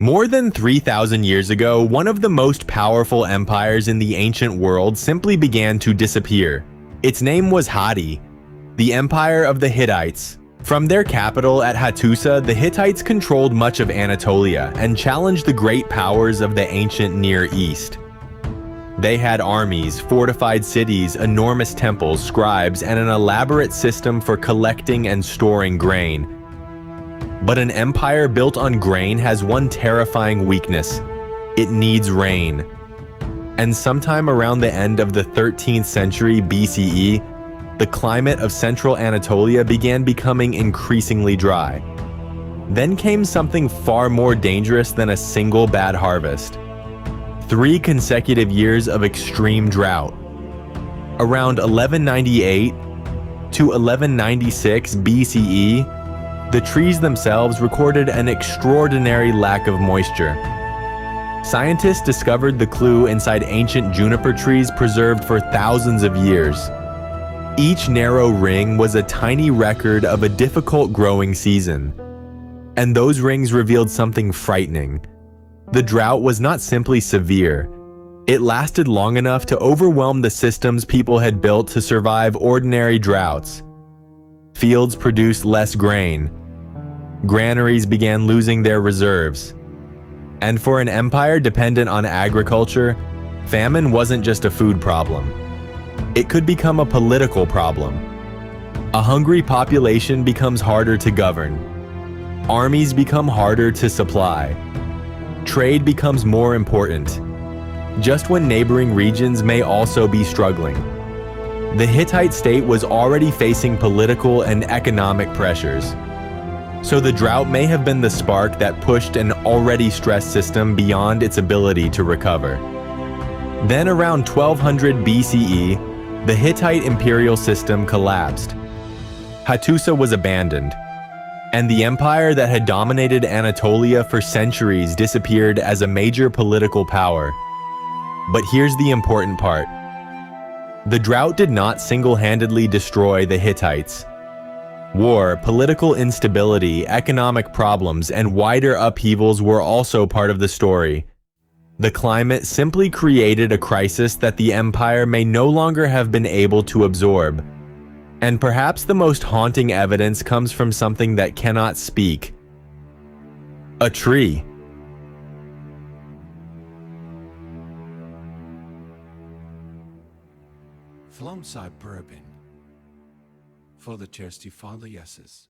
More than 3,000 years ago, one of the most powerful empires in the ancient world simply began to disappear. Its name was Hatti, the Empire of the Hittites. From their capital at Hattusa, the Hittites controlled much of Anatolia and challenged the great powers of the ancient Near East. They had armies, fortified cities, enormous temples, scribes, and an elaborate system for collecting and storing grain. But an empire built on grain has one terrifying weakness: it needs rain. And sometime around the end of the 13th century BCE, the climate of central Anatolia began becoming increasingly dry. Then came something far more dangerous than a single bad harvest: 3 consecutive years of extreme drought. Around 1198 to 1196 BCE, the trees themselves recorded an extraordinary lack of moisture. Scientists discovered the clue inside ancient juniper trees preserved for thousands of years. Each narrow ring was a tiny record of a difficult growing season. And those rings revealed something frightening. The drought was not simply severe. It lasted long enough to overwhelm the systems people had built to survive ordinary droughts. Fields produced less grain. Granaries began losing their reserves. And for an empire dependent on agriculture, famine wasn't just a food problem. It could become a political problem. A hungry population becomes harder to govern. Armies become harder to supply. Trade becomes more important, just when neighboring regions may also be struggling. The Hittite state was already facing political and economic pressures. So the drought may have been the spark that pushed an already stressed system beyond its ability to recover. Then around 1200 BCE, the Hittite imperial system collapsed. Hattusa was abandoned, and the empire that had dominated Anatolia for centuries disappeared as a major political power. But here's the important part. The drought did not single-handedly destroy the Hittites. War, political instability, economic problems, and wider upheavals were also part of the story. The climate simply created a crisis that the empire may no longer have been able to absorb. And perhaps the most haunting evidence comes from something that cannot speak: a tree. Flomside bourbon for the thirsty father yeses.